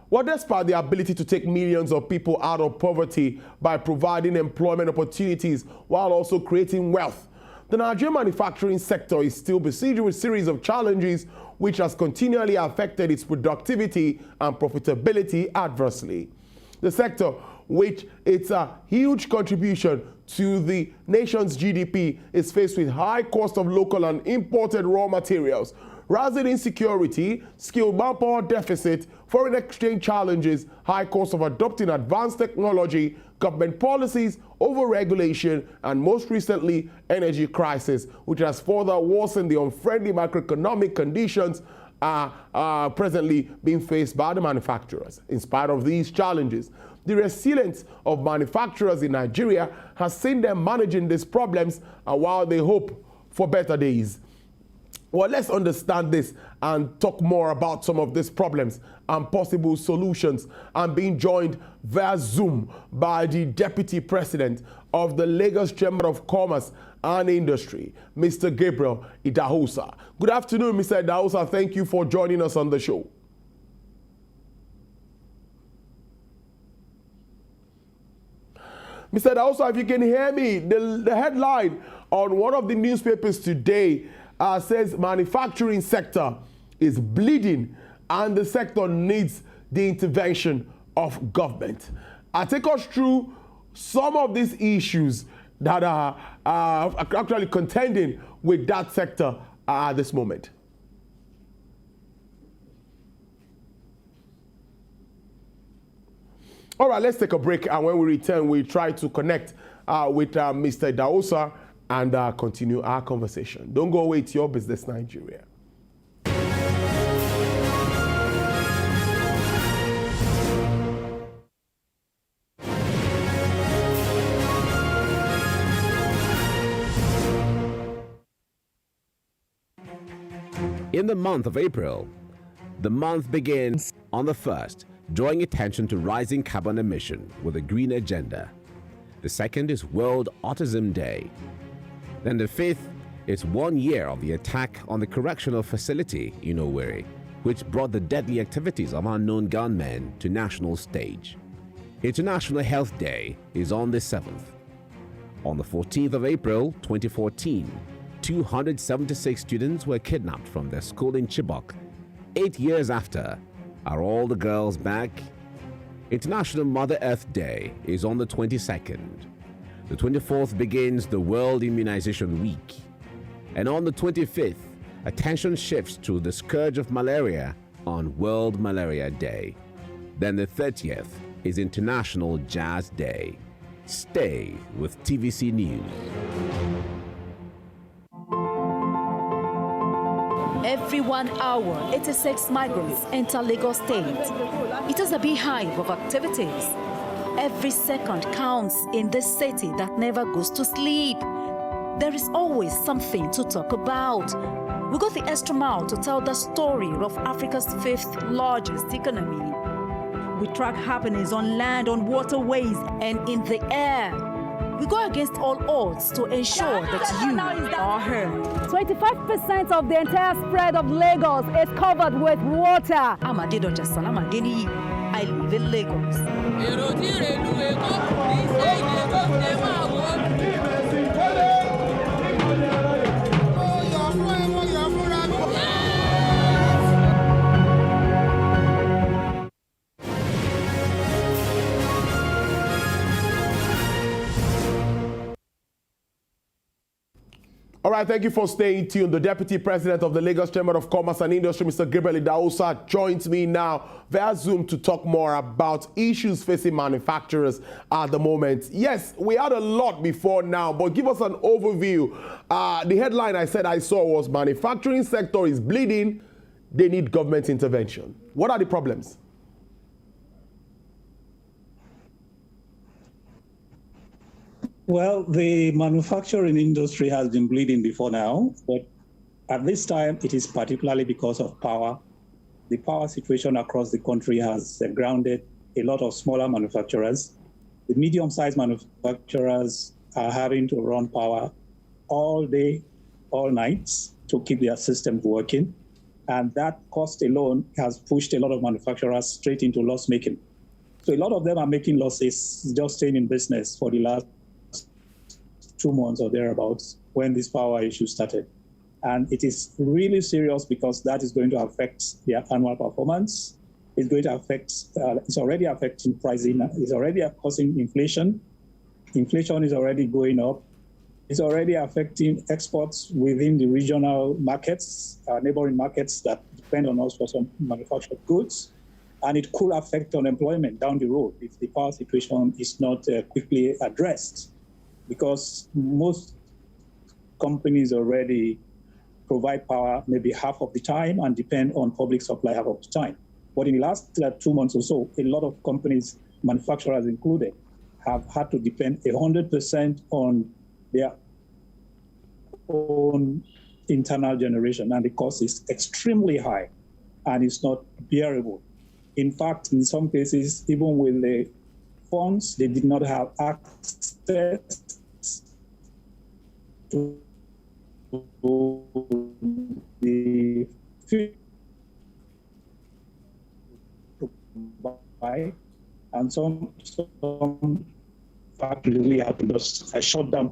Well, despite the ability to take millions of people out of poverty by providing employment opportunities while also creating wealth, the Nigerian manufacturing sector is still besieged with a series of challenges which has continually affected its productivity and profitability adversely. The sector, which it's a huge contribution to the nation's GDP, is faced with high cost of local and imported raw materials, rising insecurity, skilled manpower deficit, foreign exchange challenges, high cost of adopting advanced technology, government policies, overregulation, and most recently, energy crisis, which has further worsened the unfriendly macroeconomic conditions presently being faced by the manufacturers. In spite of these challenges, the resilience of manufacturers in Nigeria has seen them managing these problems, while they hope for better days. Well, let's understand this and talk more about some of these problems and possible solutions. I'm being joined via Zoom by the Deputy President of the Lagos Chamber of Commerce and Industry, Mr. Gabriel Idahosa. Good afternoon, Mr. Idahosa. Thank you for joining us on the show. Mr. Idahosa, if you can hear me, the headline on one of the newspapers today says manufacturing sector is bleeding and the sector needs the intervention of government. Take us through some of these issues that are actually contending with that sector at this moment. All right, let's take a break, and when we return, we try to connect with Mr. Idahosa and continue our conversation. Don't go away, it's Your Business Nigeria. In the month of April, the month begins on the 1st, drawing attention to rising carbon emission with a green agenda. The 2nd is World Autism Day. Then the 5th is 1 year of the attack on the correctional facility in Owerri, which brought the deadly activities of unknown gunmen to national stage. International Health Day is on the 7th. On the 14th of April 2014, 276 students were kidnapped from their school in Chibok. 8 years after, are all the girls back? International Mother Earth Day is on the 22nd. The 24th begins the World Immunization Week. And on the 25th, attention shifts to the scourge of malaria on World Malaria Day. Then the 30th is International Jazz Day. Stay with TVC News. Every 1 hour, 86 migrants enter Lagos State. It is a beehive of activities. Every second counts in this city that never goes to sleep. There is always something to talk about. We go the extra mile to tell the story of Africa's 5th largest economy. We track happenings on land, on waterways, and in the air. We go against all odds to ensure that you are heard. 25% of the entire spread of Lagos is covered with water. I'm Adedoja Salamadeni. I live in Lagos. All right, thank you for staying tuned. The Deputy President of the Lagos Chamber of Commerce and Industry, Mr. Gabriel Idahosa, joins me now via Zoom to talk more about issues facing manufacturers at the moment. Yes, we had a lot before now, but give us an overview. The headline I saw was manufacturing sector is bleeding. They need government intervention. What are the problems? Well, the manufacturing industry has been bleeding before now, but at this time, it is particularly because of power. The power situation across the country has grounded a lot of smaller manufacturers. The medium-sized manufacturers are having to run power all day, all night to keep their systems working. And that cost alone has pushed a lot of manufacturers straight into loss making. So a lot of them are making losses, just staying in business for the last 2 months or thereabouts when this power issue started. And it is really serious because that is going to affect their annual performance. It's going to affect, it's already affecting pricing. It's already causing inflation. Inflation is already going up. It's already affecting exports within the regional markets, neighboring markets that depend on us for some manufactured goods. And it could affect unemployment down the road if the power situation is not quickly addressed, because most companies already provide power maybe half of the time and depend on public supply half of the time. But in the last 2 months or so, a lot of companies, manufacturers included, have had to depend 100% on their own internal generation, and the cost is extremely high and it's not bearable. In fact, in some cases, even with the funds, they did not have access to the fuel to buy, and some factories really have to just shut down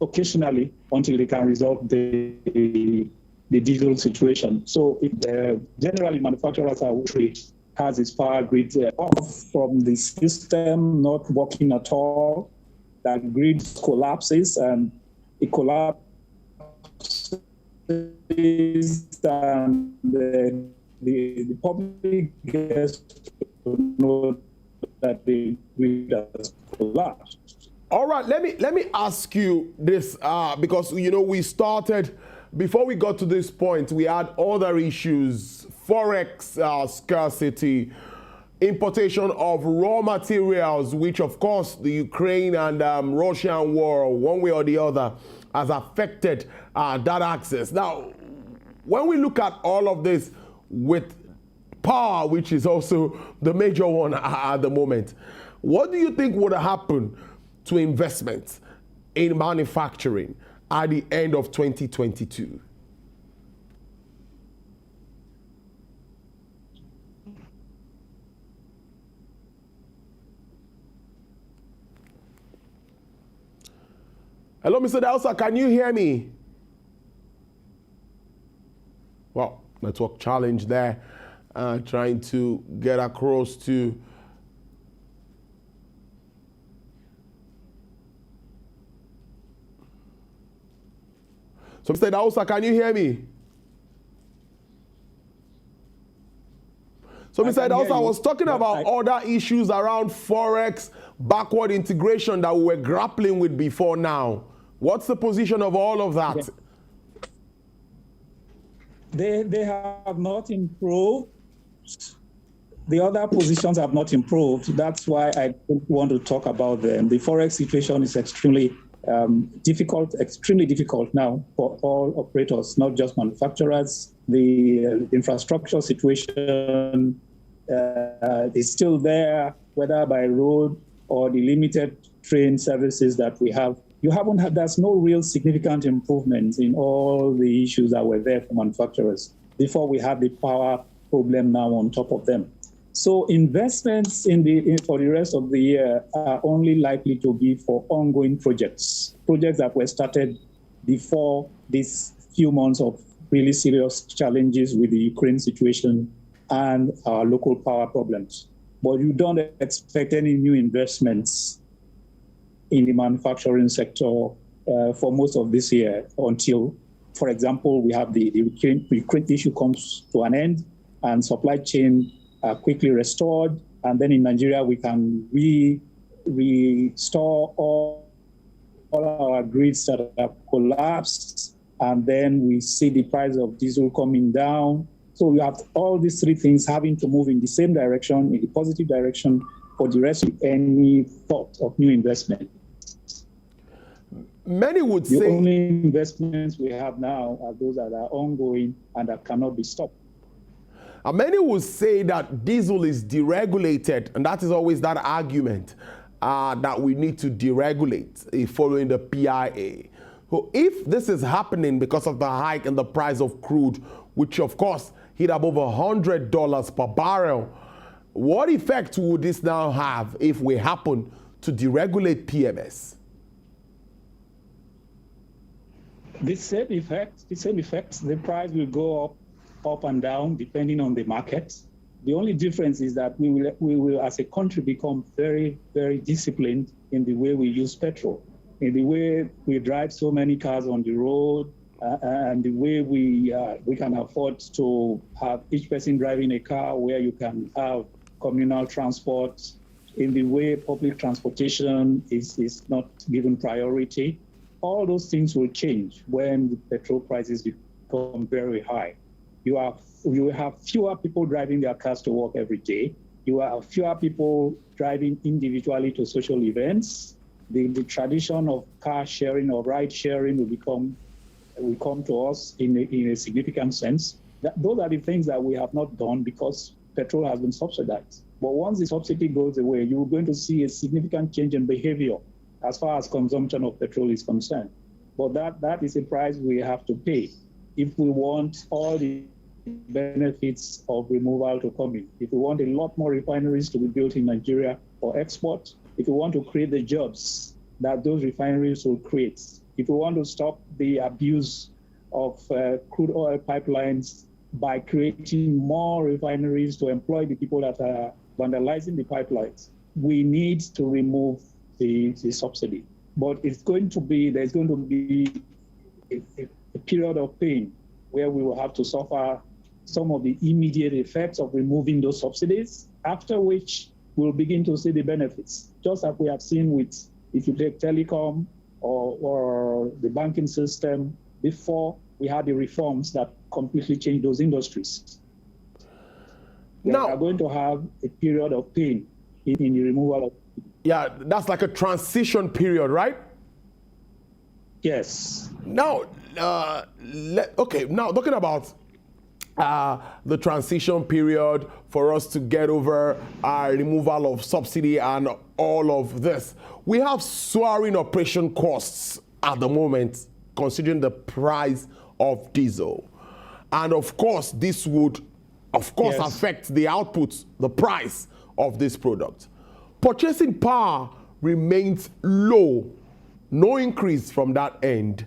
occasionally until they can resolve the diesel situation. So if generally manufacturers are has its power grid off from the system, not working at all, that grid collapses and it collapses and the public gets to know that the grid has collapsed. All right, let me ask you this, because we started, before we got to this point, we had other issues, forex scarcity, importation of raw materials, which of course the Ukraine and Russian war, one way or the other, has affected that access. Now, when we look at all of this with power, which is also the major one at the moment, what do you think would happen to investments in manufacturing at the end of 2022? Hello, Mr. Dausa, can you hear me? Well, network challenge there. Trying to get across to So, Mr. Dausa, can you hear me? So, Mr. Dausa, I was talking about other issues around forex, backward integration that we were grappling with before now. What's the position of all of that? They have not improved. The other positions have not improved. That's why I don't want to talk about them. The forex situation is extremely difficult now for all operators, not just manufacturers. The infrastructure situation is still there, whether by road or the limited train services that we have. There's no real significant improvement in all the issues that were there for manufacturers before we had the power problem now on top of them. So investments for the rest of the year are only likely to be for ongoing projects that were started before these few months of really serious challenges with the Ukraine situation and our local power problems. But you don't expect any new investments in the manufacturing sector for most of this year until, for example, we have the Ukraine issue comes to an end and supply chain are quickly restored. And then in Nigeria, we can restore all our grids that have collapsed. And then we see the price of diesel coming down. So we have all these three things having to move in the same direction, in the positive direction, for the rest of any thought of new investment. Many would say the only investments we have now are those that are ongoing and that cannot be stopped. Many would say that diesel is deregulated, and that is always that argument that we need to deregulate following the PIA. So if this is happening because of the hike in the price of crude, which of course hit above $100 per barrel. What effect would this now have if we happen to deregulate PMS? The same effect, the price will go up and down depending on the market. The only difference is that we will as a country become very, very disciplined in the way we use petrol, in the way we drive so many cars on the road, and the way we can afford to have each person driving a car where you can have communal transport, in the way public transportation is not given priority. All those things will change when the petrol prices become very high. You will have fewer people driving their cars to work every day. You will have fewer people driving individually to social events. The tradition of car sharing or ride sharing will come to us in a significant sense. Those are the things that we have not done because petrol has been subsidized. But once the subsidy goes away, you're going to see a significant change in behavior as far as consumption of petrol is concerned. But that is a price we have to pay if we want all the benefits of removal to come in. If we want a lot more refineries to be built in Nigeria for export, if we want to create the jobs that those refineries will create, if we want to stop the abuse of crude oil pipelines by creating more refineries to employ the people that are vandalizing the pipelines, we need to remove the subsidy. But there's going to be a period of pain where we will have to suffer some of the immediate effects of removing those subsidies, after which we'll begin to see the benefits, just as we have seen with, if you take telecom or the banking system, before we had the reforms that completely changed those industries. We are going to have a period of pain in the removal of. Yeah, that's like a transition period, right? Yes. Now, now talking about the transition period for us to get over removal of subsidy and all of this. We have soaring operation costs at the moment, considering the price of diesel. And of course, this would, affect the output, the price of this product. Purchasing power remains low, no increase from that end.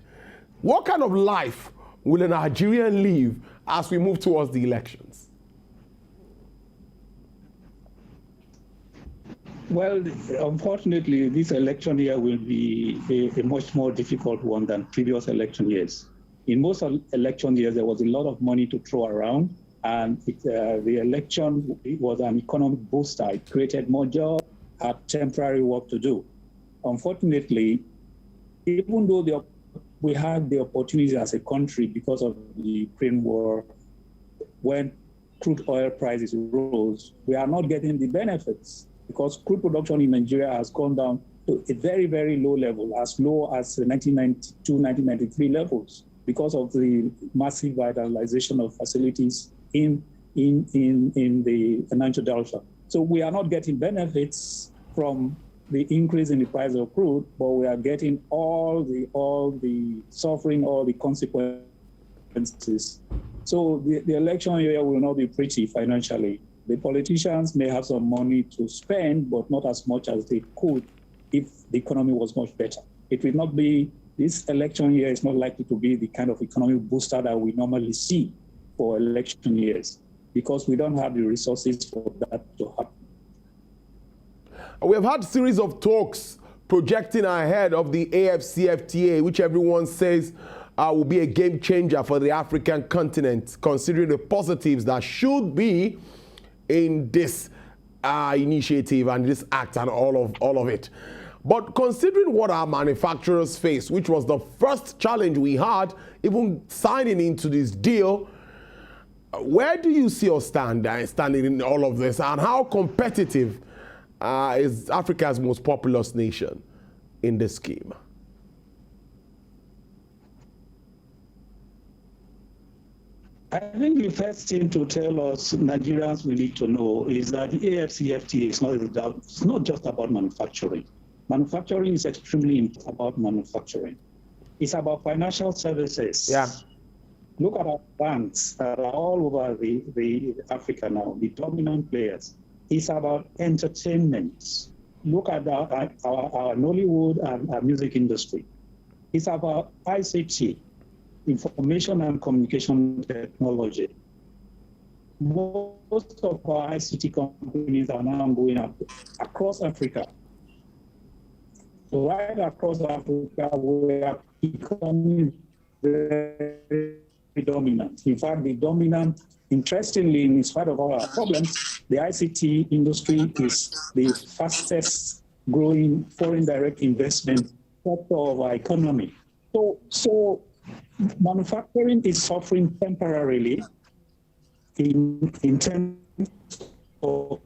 What kind of life will a Nigerian live as we move towards the elections? Well, unfortunately, this election year will be a much more difficult one than previous election years. In most election years, there was a lot of money to throw around, and the election was an economic booster. It created more jobs, had temporary work to do. Unfortunately, even though we had the opportunity as a country because of the Ukraine war, when crude oil prices rose, we are not getting the benefits because crude production in Nigeria has gone down to a very, very low level, as low as the 1992, 1993 levels, because of the massive vitalization of facilities in the financial delta. So we are not getting benefits from the increase in the price of crude, but we are getting all the suffering, all the consequences. So the election year will not be pretty financially. The politicians may have some money to spend, but not as much as they could if the economy was much better. It will not be, this election year is not likely to be the kind of economic booster that we normally see for election years, because we don't have the resources for that to happen. We have had a series of talks projecting ahead of the AFCFTA, which everyone says will be a game changer for the African continent, considering the positives that should be in this initiative and this act and all of it. But considering what our manufacturers face, which was the first challenge we had, even signing into this deal, where do you see us standing in all of this, and how competitive is Africa's most populous nation in this scheme? I think the first thing to tell us Nigerians we need to know is that the AFCFTA is not just about manufacturing. Manufacturing is extremely important about manufacturing. It's about financial services. Yeah. Look at our banks that are all over the Africa now, the dominant players. It's about entertainment. Look at our Nollywood and our music industry. It's about ICT, information and communication technology. Most of our ICT companies are now going up across Africa. Right across Africa, we are becoming very dominant. In fact, the dominant, interestingly, in spite of all our problems, the ICT industry is the fastest growing foreign direct investment sector of our economy. So manufacturing is suffering temporarily in terms of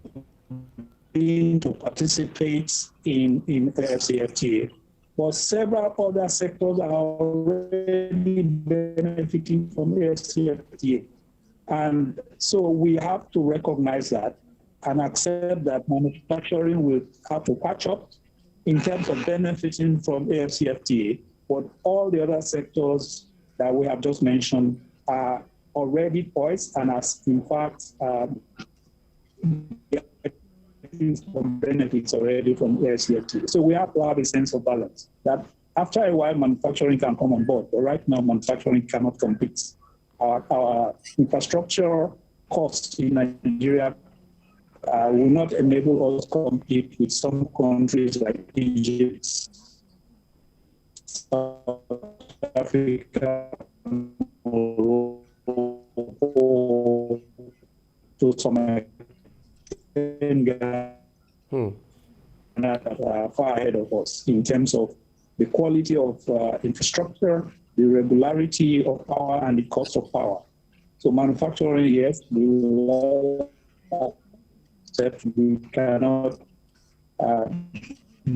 being to participate in AfCFTA. But several other sectors are already benefiting from AfCFTA. And so we have to recognize that and accept that manufacturing will have to catch up in terms of benefiting from AfCFTA. But all the other sectors that we have just mentioned are already poised and as in fact some benefits already from AfCFTA. So we have to have a sense of balance that after a while manufacturing can come on board, but right now manufacturing cannot compete. Our infrastructure costs in Nigeria will not enable us to compete with some countries like Egypt, South Africa, to some extent, far ahead of us in terms of the quality of infrastructure, the regularity of power, and the cost of power. So manufacturing, yes, we cannot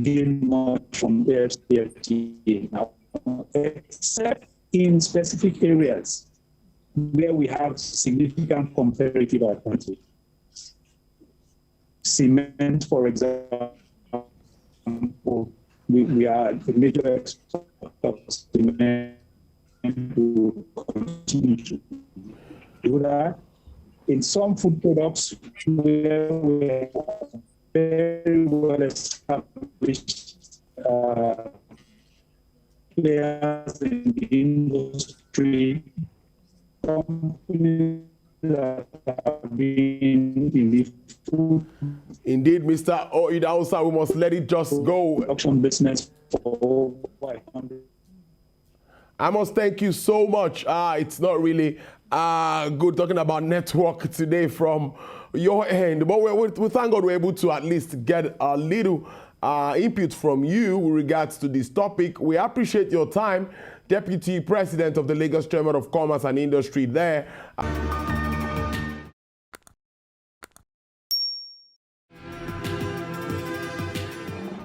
gain much from AfCFTA now, except in specific areas where we have significant comparative advantage. Cement, for example, we are a major exporter of cement to continue to do that. In some food products where we are very well established players in the industry, companies that have been in the food. Indeed, Mr. Oidausa, we must let it just go. Production business for over 100. I must thank you so much. It's not really good talking about network today from your end, but we thank God we're able to at least get a little input from you with regards to this topic. We appreciate your time, Deputy President of the Lagos Chamber of Commerce and Industry there.